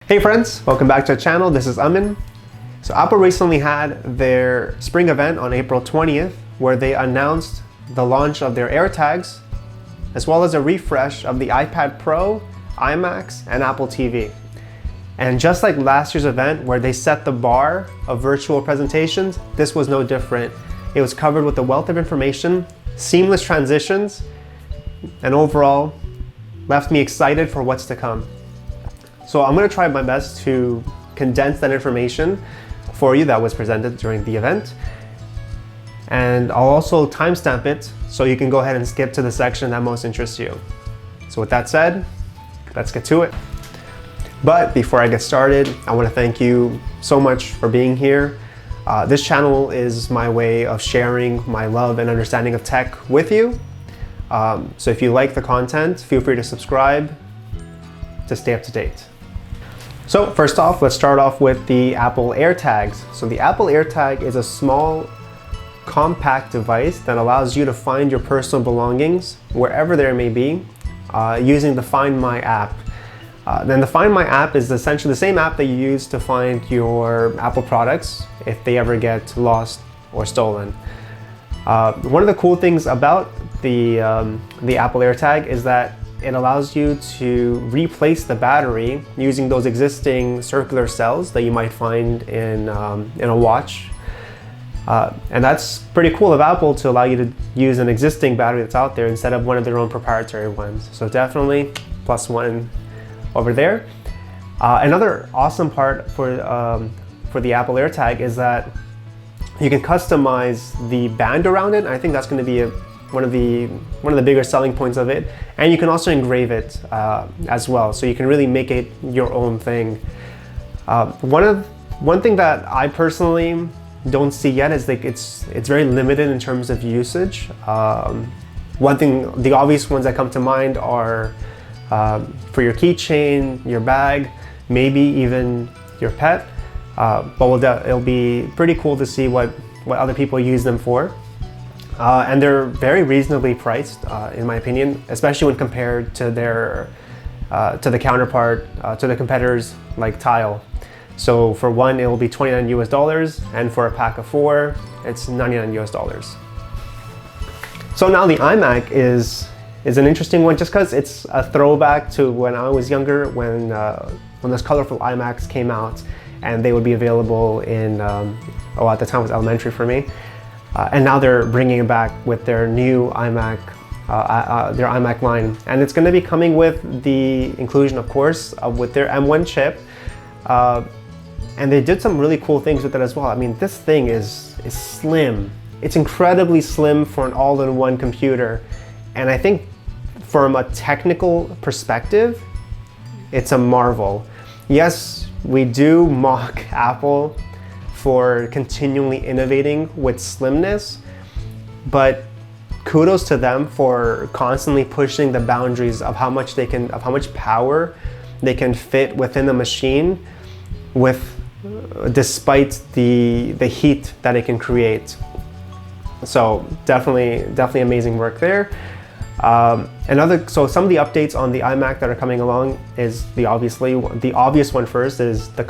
Hey friends, welcome back to the channel. This is Aman. So Apple recently had their spring event on April 20th where they announced the launch of their AirTags as well as a refresh of the iPad Pro, iMacs, and Apple TV. And just like last year's event where they set the bar of virtual presentations, this was no different. It was covered with a wealth of information, seamless transitions, and overall left me excited for what's to come. So I'm going to try my best to condense that information for you that was presented during the event. And I'll also timestamp it so you can go ahead and skip to the section that most interests you. So with that said, let's get to it. But before I get started, I want to thank you so much for being here. This channel is my way of sharing my love and understanding of tech with you. So if you like the content, feel free to subscribe to stay up to date. So first off, let's start off with the Apple AirTags. So the Apple AirTag is a small, compact device that allows you to find your personal belongings wherever there may be using the Find My app. Then the Find My app is essentially the same app that you use to find your Apple products if they ever get lost or stolen. One of the cool things about the Apple AirTag is that it allows you to replace the battery using those existing circular cells that you might find in a watch. And that's pretty cool of Apple to allow you to use an existing battery that's out there instead of one of their own proprietary ones. So definitely +1 over there. Another awesome part for the Apple AirTag is that you can customize the band around it. I think that's going to be one of the bigger selling points of it, and you can also engrave it as well, so you can really make it your own thing. One thing that I personally don't see yet is like it's very limited in terms of usage. One thing, the obvious ones that come to mind are for your keychain, your bag, maybe even your pet. But it'll be pretty cool to see what other people use them for. And they're very reasonably priced, in my opinion, especially when compared to to the counterpart, to the competitors like Tile. So for one, it will be $29 US, and for a pack of 4, it's $99 US. So now the iMac is an interesting one just because it's a throwback to when I was younger, when those colorful iMacs came out, and they would be available in, at the time it was elementary for me. And now they're bringing it back with their new iMac, their iMac line. And it's going to be coming with the inclusion, of course, with their M1 chip. And they did some really cool things with it as well. I mean, this thing is slim. It's incredibly slim for an all-in-one computer. And I think from a technical perspective, it's a marvel. Yes, we do mock Apple for continually innovating with slimness, but kudos to them for constantly pushing the boundaries of how much power they can fit within a machine despite the heat that it can create. So definitely amazing work there. So some of the updates on the iMac that are coming along is the obvious one first is the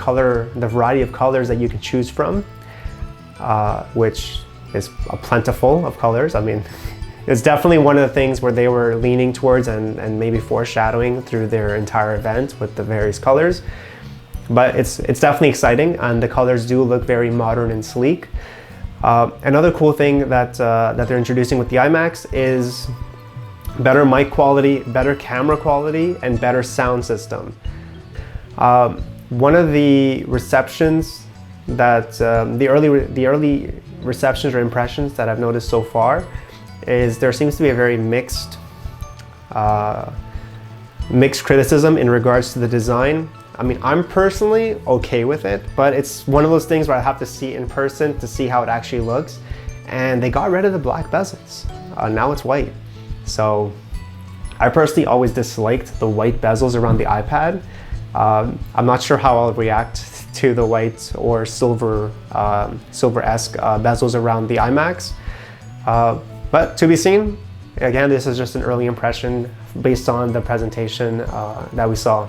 variety of colors that you can choose from, which is plentiful of colors. I mean, it's definitely one of the things where they were leaning towards and maybe foreshadowing through their entire event with the various colors. But it's definitely exciting, and the colors do look very modern and sleek. Another cool thing that they're introducing with the iMacs is better mic quality, better camera quality, and better sound system. One of the receptions that the early receptions or impressions that I've noticed so far is there seems to be a very mixed criticism in regards to the design. I mean, I'm personally okay with it, but it's one of those things where I have to see it in person to see how it actually looks. And they got rid of the black bezels. Now it's white. So I personally always disliked the white bezels around the iPad. I'm not sure how I'll react to the white or silver-esque bezels around the iMacs. But to be seen. Again, this is just an early impression based on the presentation that we saw.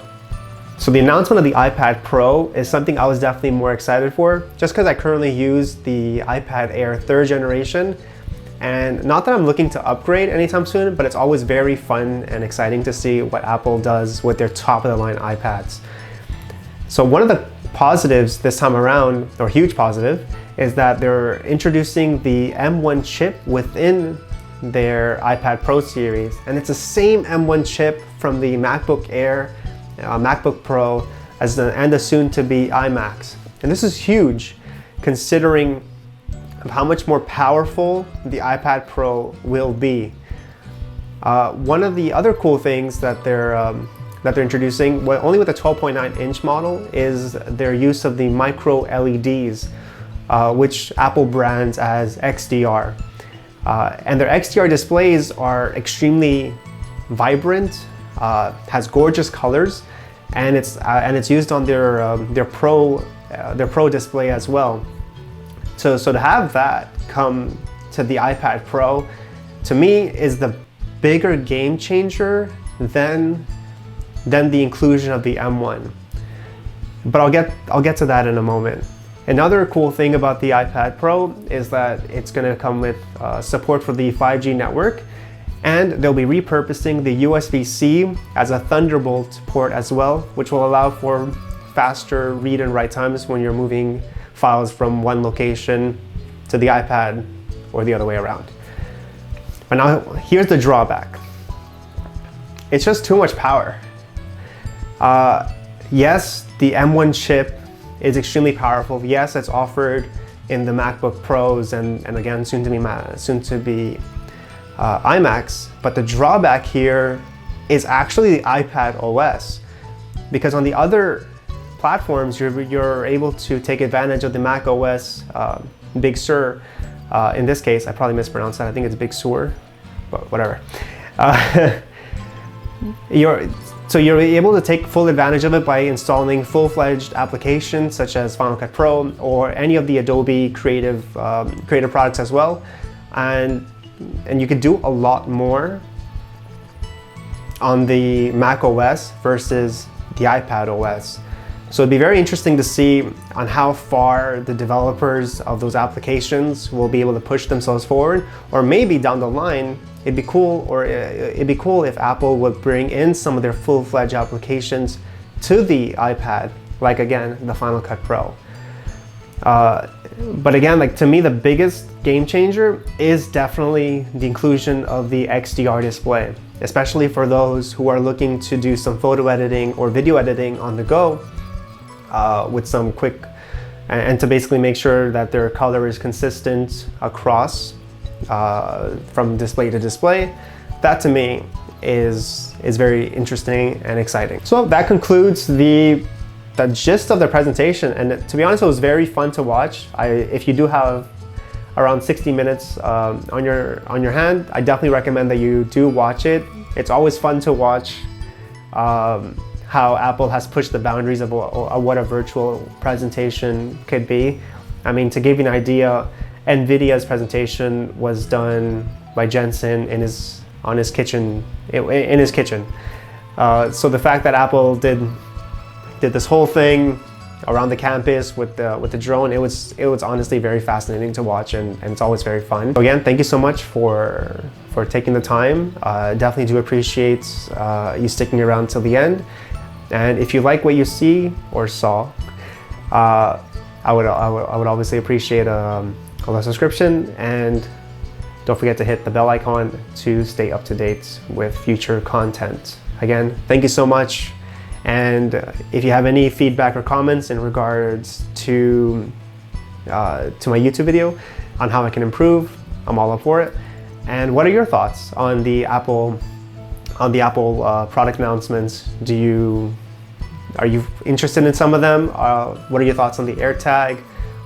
So the announcement of the iPad Pro is something I was definitely more excited for, just because I currently use the iPad Air 3rd generation. And not that I'm looking to upgrade anytime soon, but it's always very fun and exciting to see what Apple does with their top of the line iPads. So one of the positives this time around, or huge positive, is that they're introducing the M1 chip within their iPad Pro series. And it's the same M1 chip from the MacBook Air, MacBook Pro, and the soon-to-be iMacs. And this is huge, considering how much more powerful the iPad Pro will be. One of the other cool things that they're introducing, only with the 12.9-inch model, is their use of the micro LEDs, which Apple brands as XDR. And their XDR displays are extremely vibrant, has gorgeous colors, and it's used on their Pro display as well. So to have that come to the iPad Pro, to me, is the bigger game changer than the inclusion of the M1. But I'll get to that in a moment. Another cool thing about the iPad Pro is that it's going to come with support for the 5G network, and they'll be repurposing the USB-C as a Thunderbolt port as well, which will allow for faster read and write times when you're moving files from one location to the iPad or the other way around. But now here's the drawback. It's just too much power. Yes, the M1 chip is extremely powerful. Yes, it's offered in the MacBook Pros and again soon to be iMacs, but the drawback here is actually the iPad OS, because on the other platforms you're able to take advantage of the Mac OS Big Sur. In this case, I probably mispronounced that. I think it's Big Sur, but whatever. So you're able to take full advantage of it by installing full-fledged applications such as Final Cut Pro or any of the Adobe creative products as well, and you could do a lot more on the Mac OS versus the iPad OS. So it'd be very interesting to see on how far the developers of those applications will be able to push themselves forward, or maybe down the line it'd be cool if Apple would bring in some of their full-fledged applications to the iPad, like again the Final Cut Pro. But again, like to me, the biggest game changer is definitely the inclusion of the XDR display, especially for those who are looking to do some photo editing or video editing on the go, with some quick, and to basically make sure that their color is consistent across from display to display. That to me is very interesting and exciting. So that concludes the gist of the presentation, and to be honest, it was very fun to watch. If you do have around 60 minutes on your hand, I definitely recommend that you do watch it. It's always fun to watch how Apple has pushed the boundaries of what a virtual presentation could be. I mean, to give you an idea, NVIDIA's presentation was done by Jensen in his kitchen. So the fact that Apple did this whole thing around the campus with the drone, it was honestly very fascinating to watch, and it's always very fun. So again, thank you so much for taking the time. Definitely do appreciate you sticking around till the end. And if you like what you see or saw, I would obviously appreciate a subscription, and don't forget to hit the bell icon to stay up to date with future content. Again, thank you so much. And if you have any feedback or comments in regards to my YouTube video on how I can improve, I'm all up for it. And what are your thoughts on the Apple product announcements? Are you interested in some of them? What are your thoughts on the AirTag?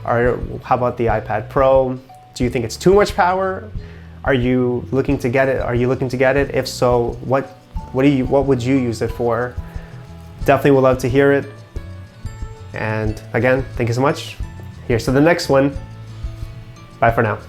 How about the iPad Pro? Do you think it's too much power? Are you looking to get it? If so, what would you use it for? Definitely would love to hear it. And again, thank you so much. Here's to the next one. Bye for now.